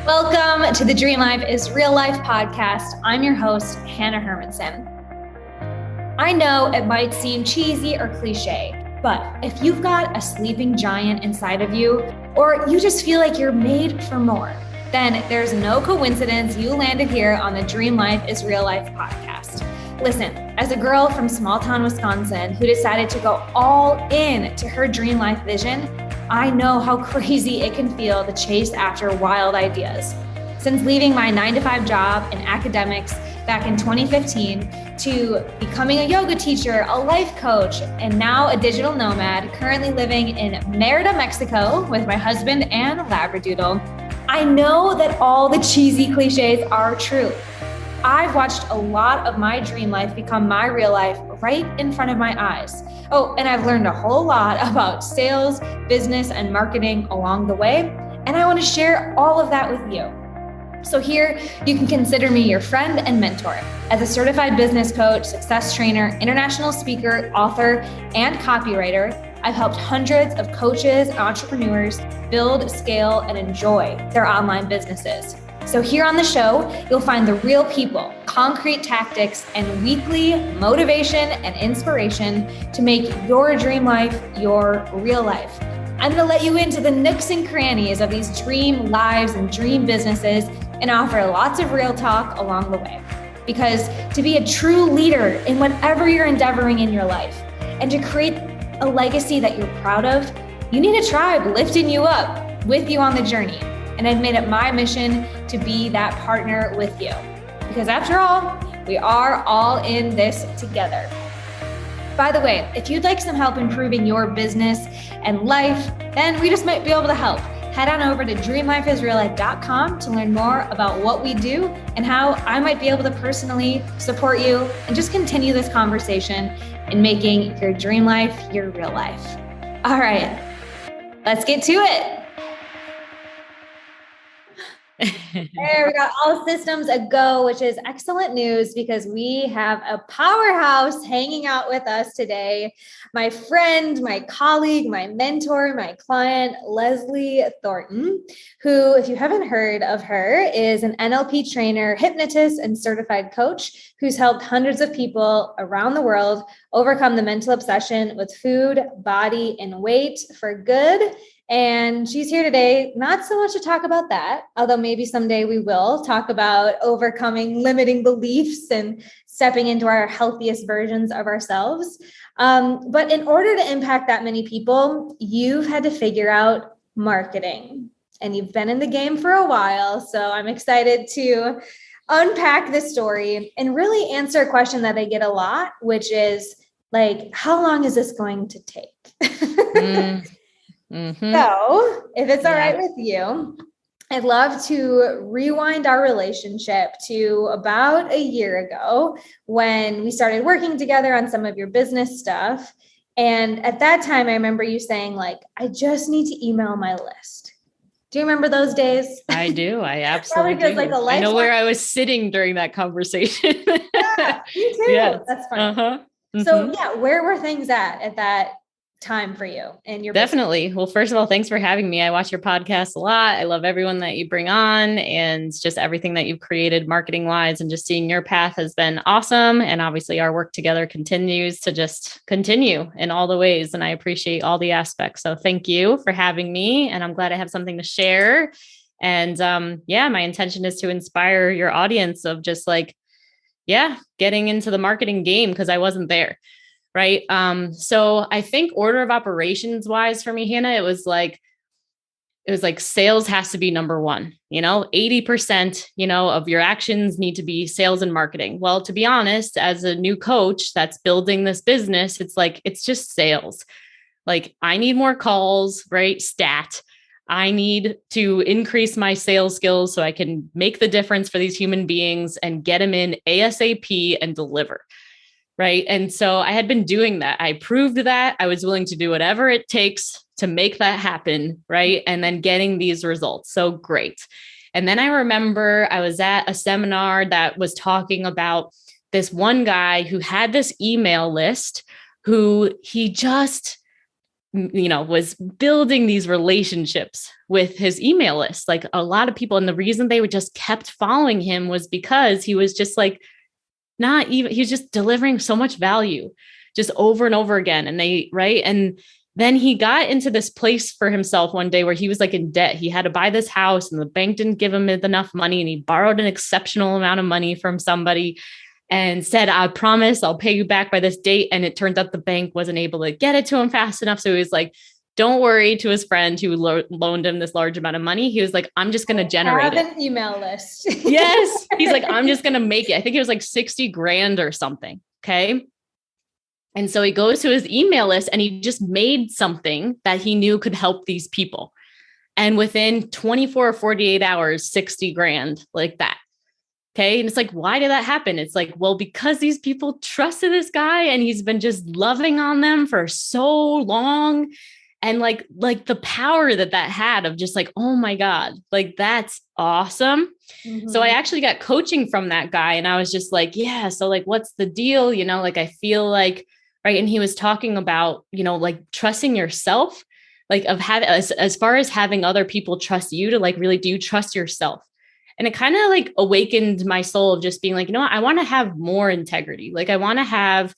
Welcome to the Dream Life is Real Life podcast. I'm your host, Hannah Hermanson. I know it might seem cheesy or cliche, but if you've got a sleeping giant inside of you, or you just feel like you're made for more, then there's no coincidence you landed here on the Dream Life is Real Life podcast. Listen, as a girl from small town Wisconsin who decided to go all in to her dream life vision, I know how crazy it can feel to chase after wild ideas. Since leaving my 9-to-5 job in academics back in 2015 to becoming a yoga teacher, a life coach, and now a digital nomad, currently living in Merida, Mexico with my husband and Labradoodle, I know that all the cheesy cliches are true. I've watched a lot of my dream life become my real life right in front of my eyes. Oh, and I've learned a whole lot about sales, business, and marketing along the way, and I want to share all of that with you. So here, you can consider me your friend and mentor. As a certified business coach, success trainer, international speaker, author, and copywriter, I've helped hundreds of coaches and entrepreneurs build, scale, and enjoy their online businesses. So here on the show, you'll find the real people, concrete tactics, and weekly motivation and inspiration to make your dream life your real life. I'm going to let you into the nooks and crannies of these dream lives and dream businesses and offer lots of real talk along the way. Because to be a true leader in whatever you're endeavoring in your life and to create a legacy that you're proud of, you need a tribe lifting you up with you on the journey. And I've made it my mission to be that partner with you. Because after all, we are all in this together. By the way, if you'd like some help improving your business and life, then we just might be able to help. Head on over to dreamlifeisreallife.com to learn more about what we do and how I might be able to personally support you and just continue this conversation in making your dream life your real life. All right, let's get to it. There we go. All systems a go, which is excellent news because we have a powerhouse hanging out with us today. My friend, my colleague, my mentor, my client, Leslie Thornton, who, if you haven't heard of her, is an NLP trainer, hypnotist, and certified coach who's helped hundreds of people around the world overcome the mental obsession with food, body, and weight for good. And she's here today, not so much to talk about that, although maybe someday we will talk about overcoming limiting beliefs and stepping into our healthiest versions of ourselves. But in order to impact that many people, you've had to figure out marketing. And you've been in the game for a while. So I'm excited to unpack this story and really answer a question that I get a lot, which is like, how long is this going to take? Mm-hmm. So if it's all right with you, I'd love to rewind our relationship to about a year ago when we started working together on some of your business stuff. And at that time, I remember you saying like, I just need to email my list. Do you remember those days? I do. I absolutely do. Like I know where I was sitting during that conversation. Yeah, me too. Yeah. That's funny. Uh-huh. Mm-hmm. So where were things at that time for you and your definitely business? Well, first of all, thanks for having me. I watch your podcast a lot. I love everyone that you bring on and just everything that you've created marketing wise, and just seeing your path has been awesome. And obviously our work together continues to just continue in all the ways. And I appreciate all the aspects. So thank you for having me. And I'm glad I have something to share. And my intention is to inspire your audience of just like, getting into the marketing game, because I wasn't there. Right. So I think order of operations wise for me, Hannah, it was like sales has to be number one, 80%, of your actions need to be sales and marketing. Well, to be honest, as a new coach that's building this business, it's just sales. Like I need more calls, right? Stat. I need to increase my sales skills so I can make the difference for these human beings and get them in ASAP and deliver. Right. And so I had been doing that. I proved that I was willing to do whatever it takes to make that happen. Right. And then getting these results. So great. And then I remember I was at a seminar that was talking about this one guy who had this email list who he just was building these relationships with his email list, like a lot of people. And the reason they would just kept following him was because he was just like, he was just delivering so much value just over and over again. And and then he got into this place for himself one day where he was like in debt. He had to buy this house and the bank didn't give him enough money. And he borrowed an exceptional amount of money from somebody and said, I promise I'll pay you back by this date. And it turned out the bank wasn't able to get it to him fast enough. So he was like, don't worry, to his friend who loaned him this large amount of money. He was like, I'm just going to generate an email list. Yes. He's like, I'm just going to make it. I think it was like 60 grand or something. Okay. And so he goes to his email list and he just made something that he knew could help these people. And within 24 or 48 hours, 60 grand like that. Okay. And it's like, why did that happen? It's like, well, because these people trusted this guy and he's been just loving on them for so long. And like the power that had of just like, oh my God, like that's awesome. Mm-hmm. So I actually got coaching from that guy and I was just like, yeah, so like, what's the deal? Like, I feel like, right. And he was talking about, like trusting yourself, like of having, as far as having other people trust you, to like, really, do you trust yourself? And it kind of like awakened my soul of just being like, I want to have more integrity. Like I want to have,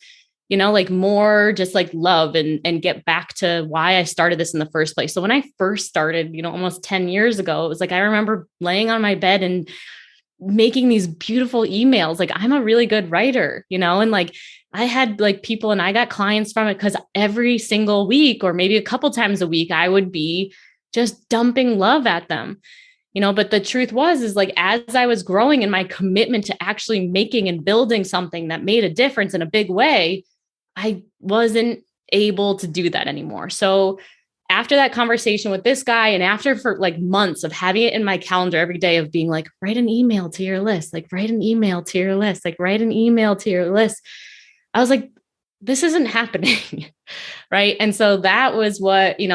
like more just like love and get back to why I started this in the first place. So when I first started, almost 10 years ago, it was like, I remember laying on my bed and making these beautiful emails. Like I'm a really good writer, and like I had like people and I got clients from it because every single week or maybe a couple times a week, I would be just dumping love at them. But the truth is like, as I was growing in my commitment to actually making and building something that made a difference in a big way, I wasn't able to do that anymore. So after that conversation with this guy, and after for like months of having it in my calendar every day of being like, write an email to your list, like write an email to your list, like write an email to your list, I was like, this isn't happening. Right. And so that was what, we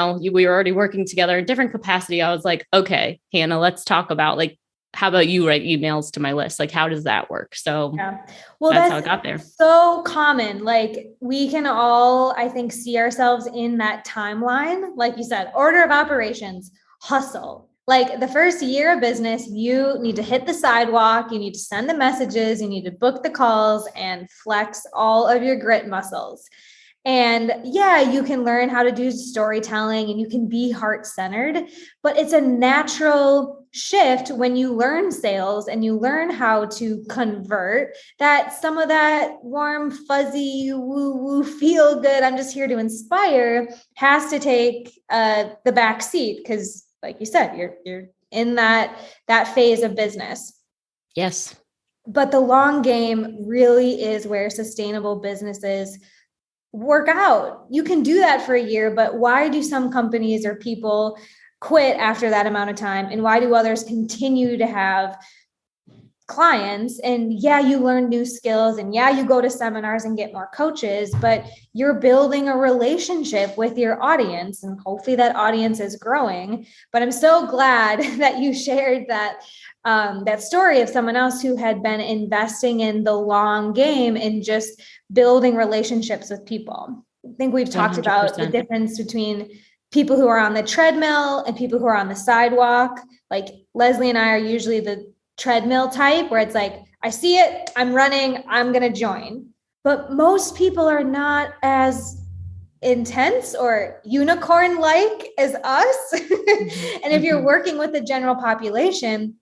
were already working together in different capacity. I was like, okay, Hannah, let's talk about like, how about you write emails to my list? Like, how does that work? So yeah. Well, that's how it got there. So common. Like we can all, I think, see ourselves in that timeline. Like you said, order of operations, hustle. Like the first year of business, you need to hit the sidewalk, you need to send the messages, you need to book the calls and flex all of your grit muscles. And yeah, you can learn how to do storytelling and you can be heart-centered, but it's a natural shift when you learn sales and you learn how to convert, that some of that warm, fuzzy, woo-woo, feel good, I'm just here to inspire, has to take the back seat. Because like you said, you're in that phase of business. Yes. But the long game really is where sustainable businesses work out. You can do that for a year, but why do some companies or people quit after that amount of time? And why do others continue to have clients? And yeah, you learn new skills and yeah, you go to seminars and get more coaches, but you're building a relationship with your audience and hopefully that audience is growing. But I'm so glad that you shared that story of someone else who had been investing in the long game and just building relationships with people. I think we've talked 100%. About the difference between people who are on the treadmill and people who are on the sidewalk. Like Leslie and I are usually the treadmill type where it's like, I see it, I'm running, I'm going to join. But most people are not as intense or unicorn-like as us. And if you're working with the general population,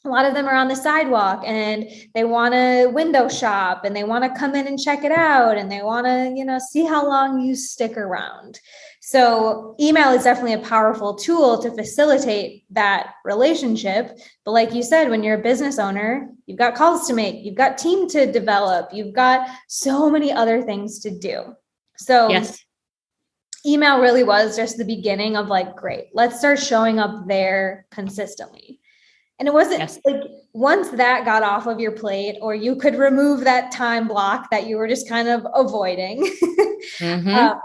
a lot of them are on the sidewalk and they want to window shop and they want to come in and check it out and they want to, see how long you stick around. So email is definitely a powerful tool to facilitate that relationship. But like you said, when you're a business owner, you've got calls to make, you've got team to develop, you've got so many other things to do. So yes. Email really was just the beginning of like, great, let's start showing up there consistently. And it wasn't like once that got off of your plate or you could remove that time block that you were just kind of avoiding,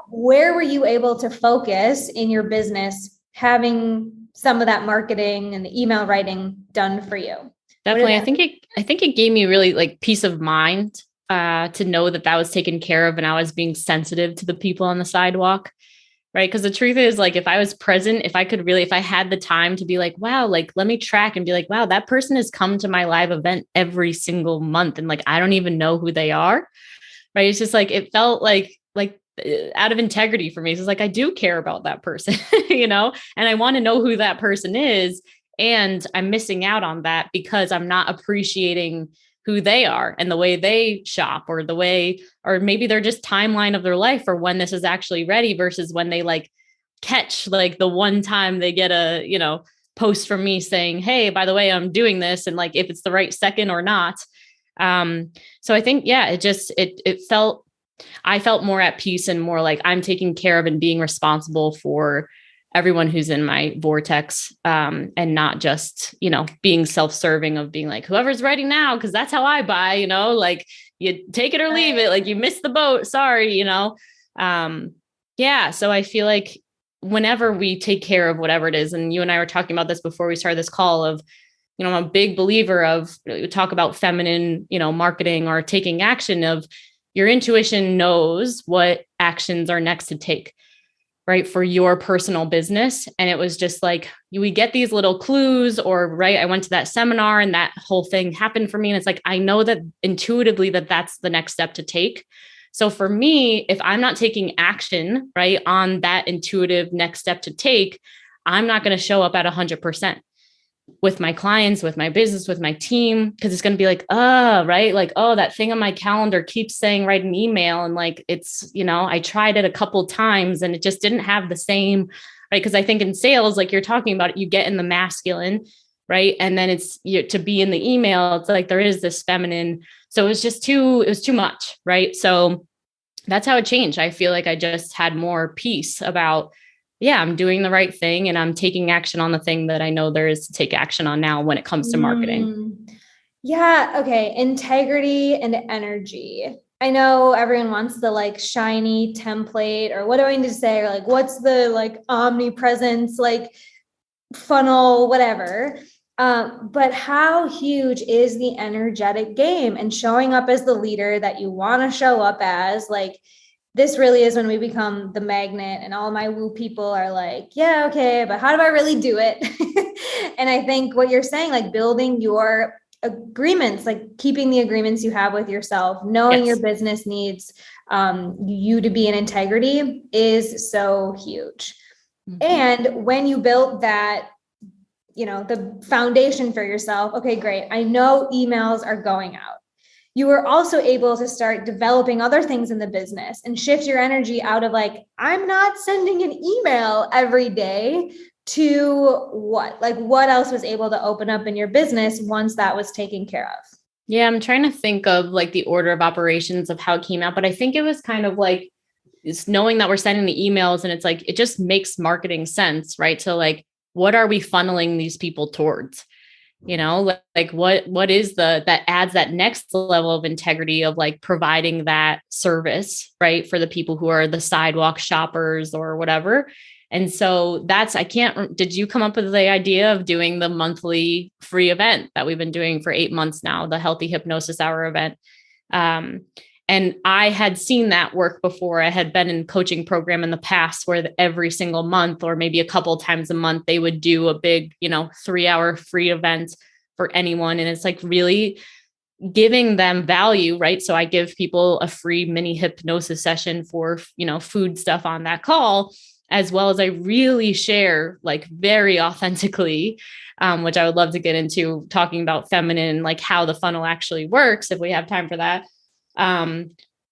where were you able to focus in your business, having some of that marketing and the email writing done for you? Definitely. I think it gave me really like peace of mind to know that was taken care of and I was being sensitive to the people on the sidewalk. Right. Because the truth is, like, if I was present, if I had the time to be like, wow, like, let me track and be like, wow, that person has come to my live event every single month. And like, I don't even know who they are. Right. It's just like, it felt like out of integrity for me. So it's like, I do care about that person, and I want to know who that person is. And I'm missing out on that because I'm not appreciating who they are and the way they shop or maybe they're just timeline of their life or when this is actually ready versus when they like catch like the one time they get a, post from me saying, hey, by the way, I'm doing this. And like, if it's the right second or not. So I think, yeah, I felt more at peace and more like I'm taking care of and being responsible for everyone who's in my vortex, and not just, being self-serving of being like, whoever's ready now, because that's how I buy, like you take it or leave it, like you missed the boat, sorry, yeah. So I feel like whenever we take care of whatever it is, and you and I were talking about this before we started this call of, I'm a big believer of, talk about feminine, marketing or taking action of your intuition knows what actions are next to take, right, for your personal business. And it was just like, we get these little clues right. I went to that seminar and that whole thing happened for me. And it's like, I know that intuitively that's the next step to take. So for me, if I'm not taking action, right, on that intuitive next step to take, I'm not going to show up at 100% with my clients, with my business, with my team, because it's going to be like, right. Like, that thing on my calendar keeps saying, write an email. And like, it's, I tried it a couple times and it just didn't have the same, right. Cause I think in sales, like you're talking about it, you get in the masculine, right. And then it's to be in the email, it's like, there is this feminine. So it was too much. Right. So that's how it changed. I feel like I just had more peace about, yeah, I'm doing the right thing and I'm taking action on the thing that I know there is to take action on now when it comes to marketing. Yeah. Okay. Integrity and energy. I know everyone wants the like shiny template or what do I need to say? Or like, what's the like omnipresence, like funnel, whatever. But how huge is the energetic game and showing up as the leader that you want to show up as? Like, this really is when we become the magnet and all my woo people are like, yeah, okay, but how do I really do it? And I think what you're saying, like building your agreements, like keeping the agreements you have with yourself, knowing your business needs you to be in integrity is so huge. Mm-hmm. And when you built that, the foundation for yourself, okay, great. I know emails are going out. You were also able to start developing other things in the business and shift your energy out of like, I'm not sending an email every day to what? Like what else was able to open up in your business once that was taken care of? Yeah, I'm trying to think of like the order of operations of how it came out, but I think it was kind of like it's knowing that we're sending the emails and it's like, it just makes marketing sense, right? So like, what are we funneling these people towards? Like what is that adds that next level of integrity of like providing that service, right? For the people who are the sidewalk shoppers or whatever. And so did you come up with the idea of doing the monthly free event that we've been doing for 8 months now, the Healthy Hypnosis Hour event? And I had seen that work before. I had been in coaching program in the past where every single month or maybe a couple of times a month, they would do a big, 3-hour free event for anyone. And it's like really giving them value, right? So I give people a free mini hypnosis session for, food stuff on that call, as well as I really share like very authentically, which I would love to get into talking about feminine, like how the funnel actually works if we have time for that.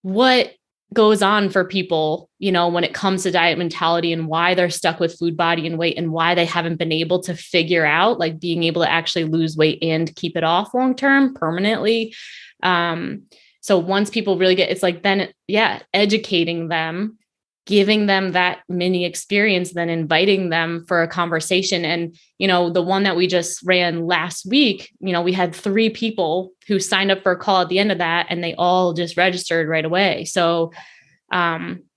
What goes on for people, when it comes to diet mentality and why they're stuck with food, body, and weight and why they haven't been able to figure out like being able to actually lose weight and keep it off long-term permanently. So once people really it's like, then, educating them, giving them that mini experience, then inviting them for a conversation. And, the one that we just ran last week, we had 3 people who signed up for a call at the end of that, and they all just registered right away. So,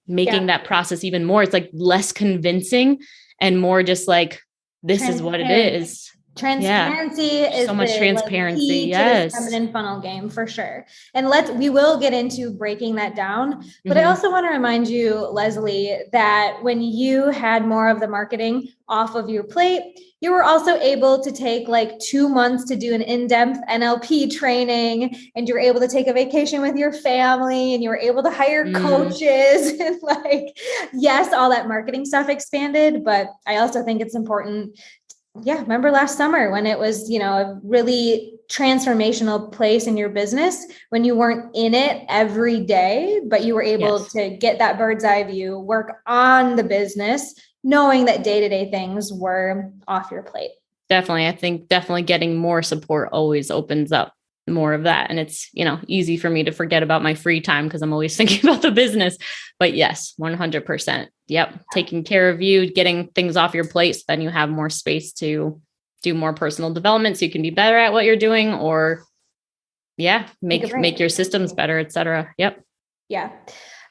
making that process even more, it's like less convincing and more just like, this is what it is. Transparency is so much the transparency. key to this feminine funnel game for sure. And we will get into breaking that down. But I also want to remind you, Leslie, that when you had more of the marketing off of your plate, you were also able to take like 2 months to do an in-depth NLP training, and you were able to take a vacation with your family, and you were able to hire coaches and yes, all that marketing stuff expanded. But I also think it's important. Yeah. Remember last summer when it was, a really transformational place in your business, when you weren't in it every day, but you were able to get that bird's eye view, work on the business, knowing that day-to-day things were off your plate. Definitely. I think definitely getting more support always opens up more of that. And it's, easy for me to forget about my free time because I'm always thinking about the business. But yes, 100%. Yep. Taking care of you, getting things off your plate, so then you have more space to do more personal development so you can be better at what you're doing, or make your systems better, et cetera. Yep. Yeah.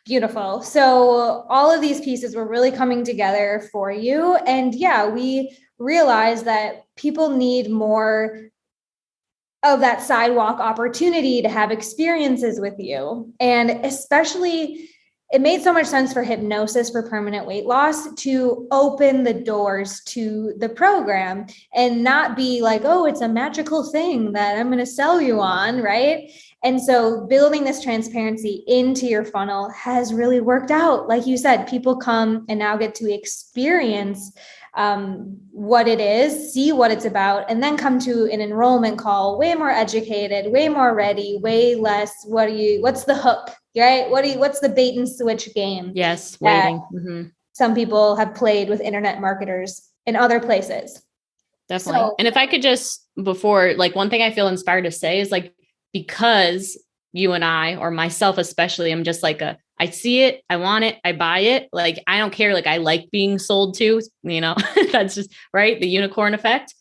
Beautiful. So all of these pieces were really coming together for you. And we realized that people need more of that sidewalk opportunity to have experiences with you. And especially, it made so much sense for hypnosis for permanent weight loss to open the doors to the program and not be like, oh, it's a magical thing that I'm going to sell you on, right? And so building this transparency into your funnel has really worked out. Like you said, people come and now get to experience what it is, see what it's about, and then come to an enrollment call way more educated, way more ready, way less. What's the hook, right? What's the bait and switch game? Yes. Waiting. Some people have played with internet marketers in other places. Definitely. So, and if I could just, before, one thing I feel inspired to say is because you and I, or myself especially, I'm just I see it, I want it, I buy it. I don't care. I like being sold to, that's just right. The unicorn effect.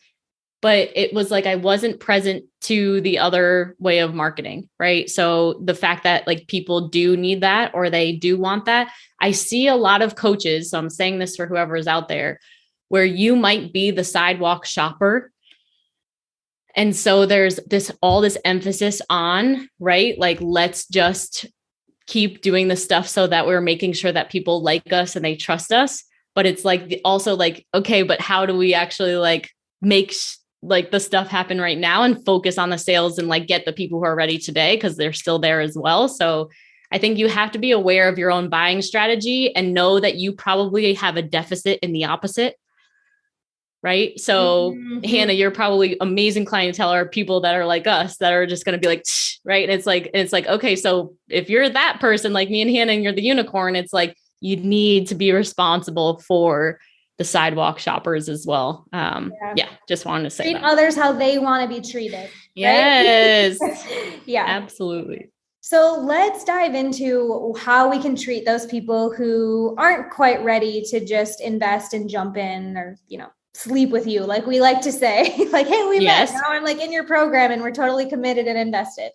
But it was I wasn't present to the other way of marketing. Right. So the fact that people do need that, or they do want that. I see a lot of coaches. So I'm saying this for whoever is out there, where you might be the sidewalk shopper. And so there's all this emphasis on, right? Let's just keep doing the stuff so that we're making sure that people like us and they trust us. But it's also okay, but how do we actually make the stuff happen right now and focus on the sales and get the people who are ready today, because they're still there as well. So I think you have to be aware of your own buying strategy and know that you probably have a deficit in the opposite. Right. So Hannah, you're probably amazing clientele are people that are like us, that are just going to be right. And it's okay. So if you're that person like me and Hannah, and you're the unicorn, it's you need to be responsible for the sidewalk shoppers as well. Just wanted to say treat others how they want to be treated. Yes. Right? Yeah, absolutely. So let's dive into how we can treat those people who aren't quite ready to just invest and jump in, or, sleep with you, like we like to say, hey, we met, now I'm in your program and we're totally committed and invested.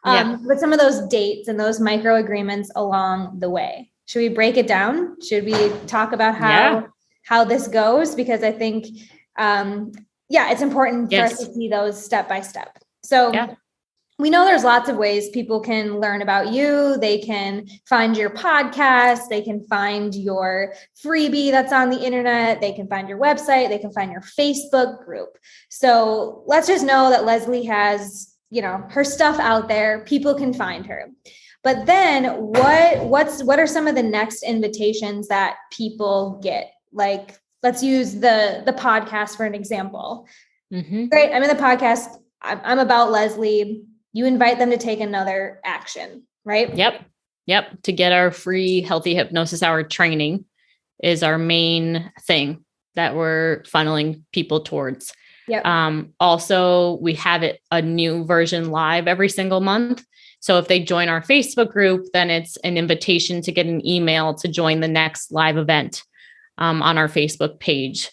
But some of those dates and those micro agreements along the way, should we break it down? Should we talk about how this goes? Because I think, it's important for us to see those step by step. So we know there's lots of ways people can learn about you. They can find your podcast. They can find your freebie that's on the internet. They can find your website. They can find your Facebook group. So let's just know that Leslie has, her stuff out there. People can find her. But then what are some of the next invitations that people get? Let's use the podcast for an example. Great. I'm in the podcast. I'm about Leslie. You invite them to take another action, right? Yep. To get our free Healthy Hypnosis Hour training is our main thing that we're funneling people towards. Also, we have a new version live every single month. So if they join our Facebook group, then it's an invitation to get an email to join the next live event on our Facebook page.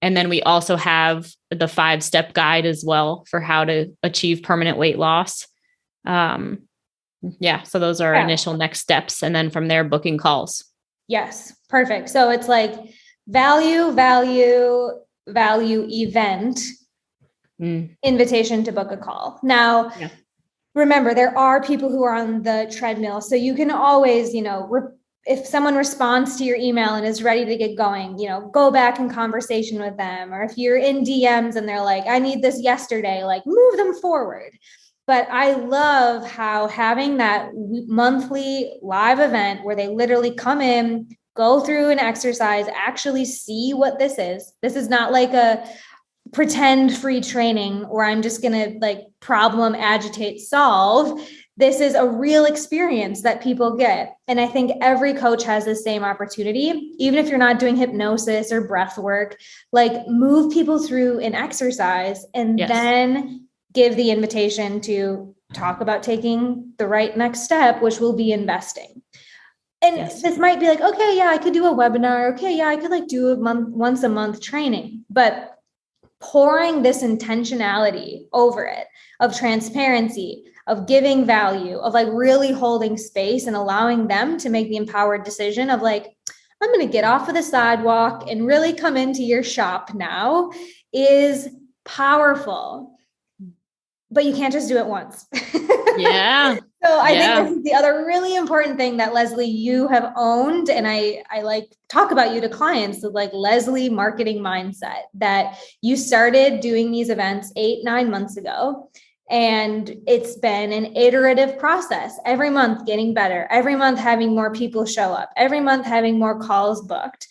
And then we also have the 5-step guide as well for how to achieve permanent weight loss. So those are our initial next steps. And then from there, booking calls. Yes. Perfect. So it's value, value event invitation to book a call. Now, remember, there are people who are on the treadmill. So you can always, if someone responds to your email and is ready to get going, go back in conversation with them. Or if you're in DMs and they're like, I need this yesterday, like move them forward. But I love how having that monthly live event where they literally come in, go through an exercise, actually see what this is. This is not like a pretend free training where I'm just going to like problem, agitate, solve. This is a real experience that people get. And I think every coach has the same opportunity, even if you're not doing hypnosis or breath work, like move people through an exercise and then give the invitation to talk about taking the right next step, which will be investing. And this might be like, okay, yeah, I could do a webinar. Okay, yeah, I could like do once a month training, but pouring this intentionality over it of transparency, of giving value, of like really holding space and allowing them to make the empowered decision of like, I'm going to get off of the sidewalk and really come into your shop now is powerful. But you can't just do it once. Yeah. So I think this is the other really important thing that Leslie, you have owned. And I like talk about you to clients, the like Leslie marketing mindset, that you started doing these events 8-9 months ago. And it's been an iterative process, every month getting better, every month having more people show up, every month having more calls booked.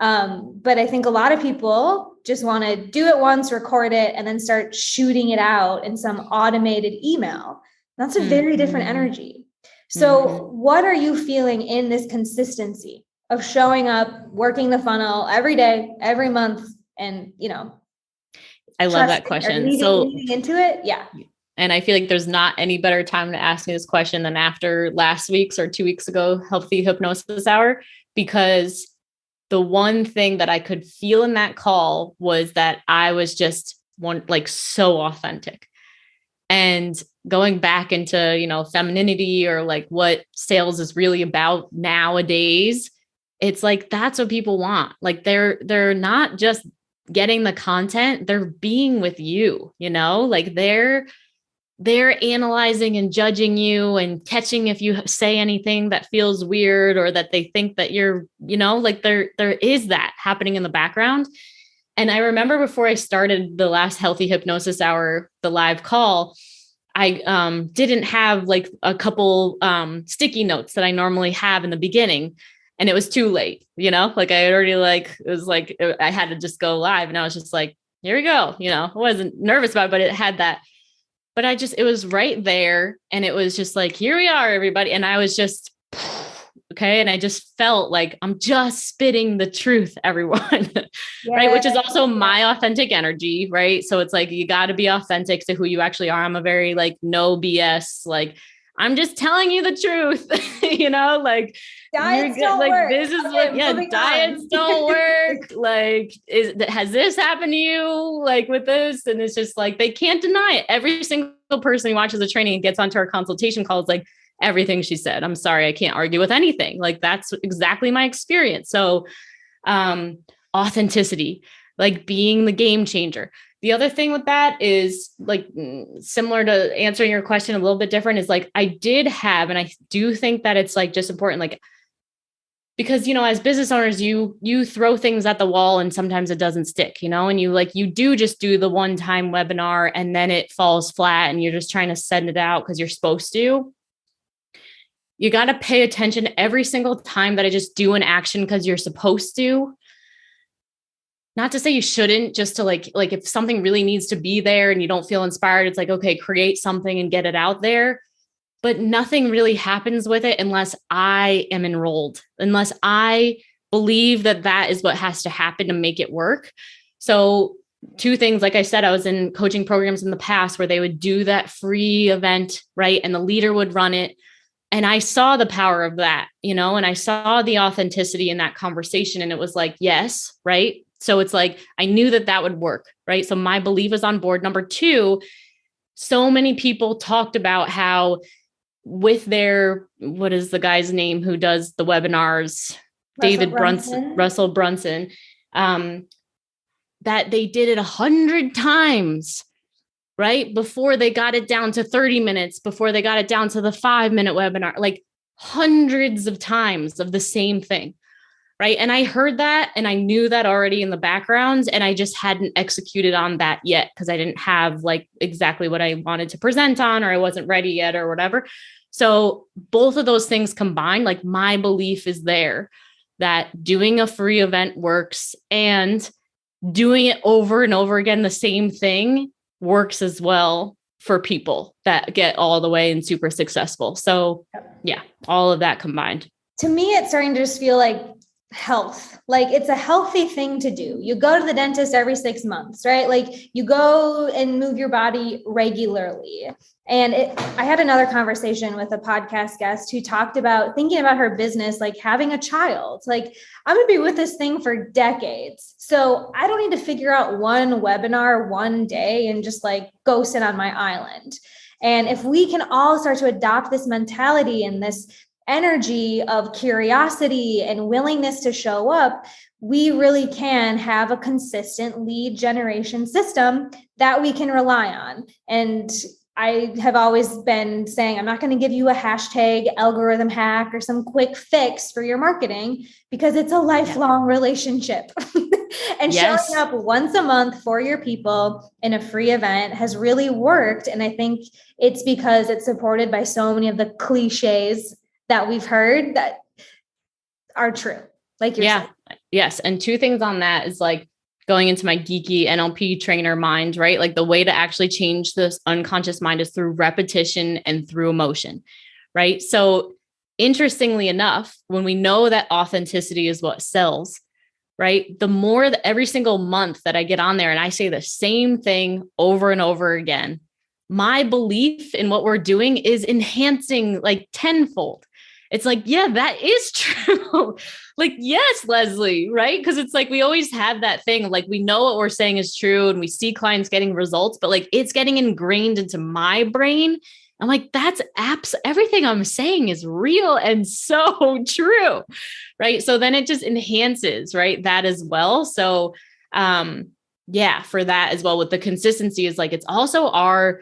But I think a lot of people just want to do it once, record it, and then start shooting it out in some automated email. That's a very different energy. So what are you feeling in this consistency of showing up, working the funnel every day, every month? And, I love that question. Leading into it. Yeah. And I feel like there's not any better time to ask me this question than after last week's or 2 weeks ago, Healthy Hypnosis Hour, because the one thing that I could feel in that call was that I was just so authentic. And going back into, femininity or like what sales is really about nowadays, it's like, that's what people want. Like they're not just getting the content, they're being with you, like they're analyzing and judging you and catching if you say anything that feels weird or that they think that you're, like there is that happening in the background. And I remember before I started the last Healthy Hypnosis Hour, the live call, I didn't have like a couple sticky notes that I normally have in the beginning. And it was too late, like I had already it was like, I had to just go live and I was just like, here we go. I wasn't nervous about it, but it had that. But it was right there. And it was just like, here we are, everybody. And I was just, okay. And I just felt like I'm just spitting the truth, everyone. Right. Which is also my authentic energy. Right. So it's like, you got to be authentic to who you actually are. I'm a very like, no BS, like, I'm just telling you the truth, like diets don't work. This is diets don't work. Like, has this happened to you? Like with this? And it's just like, they can't deny it. Every single person who watches the training and gets onto our consultation call is like, everything she said, I'm sorry, I can't argue with anything. Like, that's exactly my experience. So, authenticity, like being the game changer. The other thing with that is like similar to answering your question a little bit different is like, I did have, and I do think that it's like just important, like, because, as business owners, you throw things at the wall and sometimes it doesn't stick, and you do just do the one-time webinar and then it falls flat and you're just trying to send it out because you're supposed to. You got to pay attention every single time that I just do an action because you're supposed to. Not to say you shouldn't, just to like if something really needs to be there and you don't feel inspired, it's like, okay, create something and get it out there. But nothing really happens with it unless I am enrolled, unless I believe that that is what has to happen to make it work. So 2 things, like I said, I was in coaching programs in the past where they would do that free event, right? And the leader would run it. And I saw the power of that, and I saw the authenticity in that conversation. And it was like, yes, right? So it's like, I knew that would work, right? So my belief was on board. Number 2, so many people talked about how with their, what is the guy's name who does the webinars? Russell Brunson. that they did it 100 times, right? Before they got it down to 30 minutes, before they got it down to the 5-minute webinar, like hundreds of times of the same thing. Right. And I heard that and I knew that already in the background, and I just hadn't executed on that yet because I didn't have like exactly what I wanted to present on, or I wasn't ready yet or whatever. So both of those things combined, like my belief is there that doing a free event works, and doing it over and over again, the same thing, works as well for people that get all the way and super successful. So yeah, all of that combined. To me, it's starting to just feel like health. Like it's a healthy thing to do. You go to the dentist every 6 months, right? Like you go and move your body regularly. And I had another conversation with a podcast guest who talked about thinking about her business, like having a child. Like I'm going to be with this thing for decades. So I don't need to figure out one webinar one day and just like go sit on my island. And if we can all start to adopt this mentality and this energy of curiosity and willingness to show up, we really can have a consistent lead generation system that we can rely on. And I have always been saying, I'm not going to give you a hashtag algorithm hack or some quick fix for your marketing, because it's a lifelong relationship. And showing up once a month for your people in a free event has really worked. And I think it's because it's supported by so many of the cliches that we've heard that are true. Like you're saying. Yes. And two things on that is like going into my geeky NLP trainer mind, right? Like the way to actually change this unconscious mind is through repetition and through emotion, right? So interestingly enough, when we know that authenticity is what sells, right? The more that every single month that I get on there and I say the same thing over and over again, my belief in what we're doing is enhancing like tenfold. It's like, yeah, that is true. Like, yes, Leslie, right? Because it's like, we always have that thing, like we know what we're saying is true and we see clients getting results, but like it's getting ingrained into my brain. I'm like, that's everything I'm saying is real and so true, right? So then it just enhances, right, that as well. So for that as well with the consistency is like, it's also our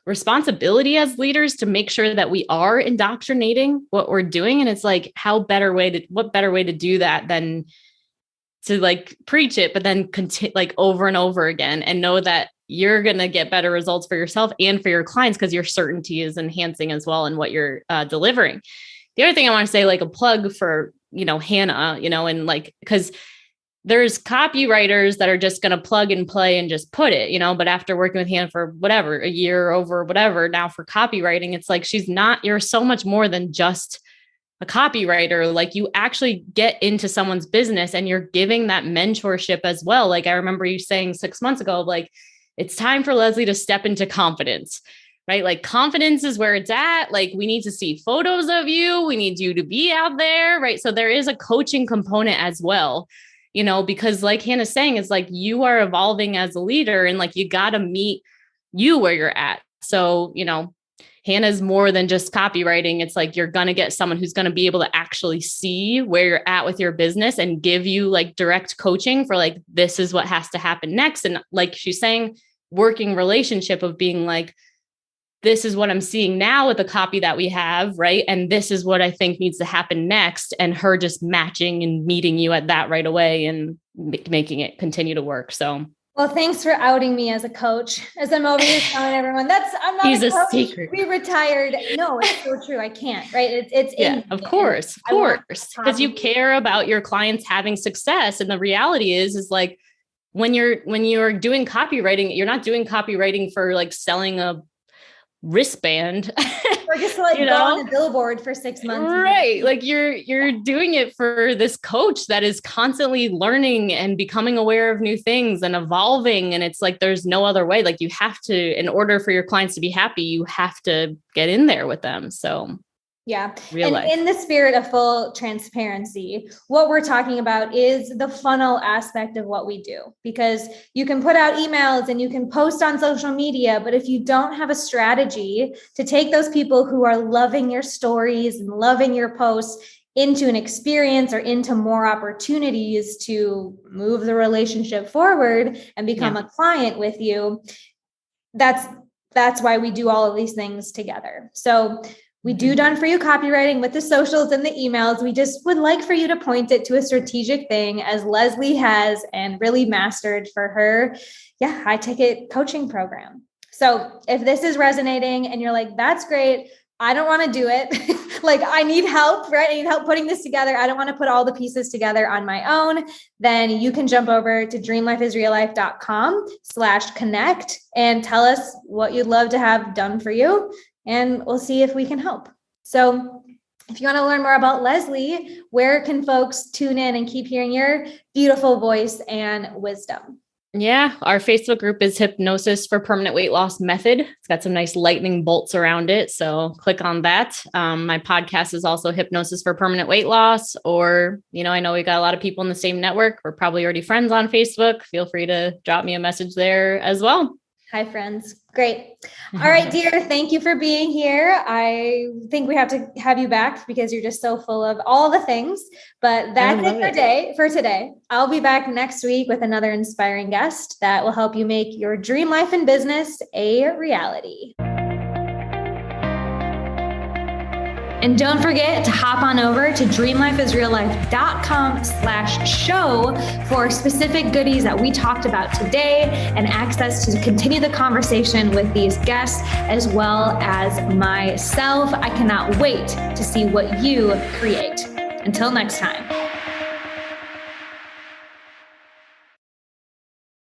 responsibility as leaders to make sure that we are indoctrinating what we're doing. And it's like, what better way to do that than to like preach it, but then like over and over again, and know that you're going to get better results for yourself and for your clients because your certainty is enhancing as well in what you're delivering. The other thing I want to say, like a plug for, Hannah, and like, because there's copywriters that are just going to plug and play and just put it, but after working with Hannah for whatever, a year over whatever, now for copywriting, it's like, you're so much more than just a copywriter. Like you actually get into someone's business and you're giving that mentorship as well. Like I remember you saying 6 months ago, like, it's time for Leslie to step into confidence, right? Like confidence is where it's at. Like we need to see photos of you. We need you to be out there, right? So there is a coaching component as well, because like Hannah's saying, it's like you are evolving as a leader and like you got to meet you where you're at. So, Hannah's more than just copywriting. It's like you're going to get someone who's going to be able to actually see where you're at with your business and give you like direct coaching for like, this is what has to happen next. And like she's saying, working relationship of being like, this is what I'm seeing now with the copy that we have, right? And this is what I think needs to happen next. And her just matching and meeting you at that right away and making it continue to work. So, well, thanks for outing me as a coach, as I'm over here telling everyone I'm not He's a coach. Secret. We retired. No, it's so true. I can't, right? It's of course, because you care about your clients having success. And the reality is like, when you're doing copywriting, you're not doing copywriting for like selling a wristband or just to like go on a billboard for 6 months. Right. Like you're doing it for this coach that is constantly learning and becoming aware of new things and evolving. And it's like, there's no other way. Like you have to, in order for your clients to be happy, you have to get in there with them. So yeah. And in the spirit of full transparency, what we're talking about is the funnel aspect of what we do, because you can put out emails and you can post on social media, but if you don't have a strategy to take those people who are loving your stories and loving your posts into an experience or into more opportunities to move the relationship forward and become a client with you, that's why we do all of these things together. So we do done for you copywriting with the socials and the emails. We just would like for you to point it to a strategic thing, as Leslie has and really mastered for her high ticket coaching program. So if this is resonating and you're like, that's great, I don't want to do it. Like, I need help, right? I need help putting this together. I don't want to put all the pieces together on my own. Then you can jump over to dreamlifeisreallife.com/connect and tell us what you'd love to have done for you. And we'll see if we can help. So if you want to learn more about Leslie, where can folks tune in and keep hearing your beautiful voice and wisdom? Yeah, our Facebook group is Hypnosis for Permanent Weight Loss Method. It's got some nice lightning bolts around it, so click on that. My podcast is also Hypnosis for Permanent Weight Loss, or, I know we got a lot of people in the same network. We're probably already friends on Facebook. Feel free to drop me a message there as well. Hi, friends. Great. All right, dear. Thank you for being here. I think we have to have you back because you're just so full of all the things, but that's it for today. I'll be back next week with another inspiring guest that will help you make your dream life and business a reality. And don't forget to hop on over to dreamlifeisreallife.com/show for specific goodies that we talked about today and access to continue the conversation with these guests as well as myself. I cannot wait to see what you create. Until next time.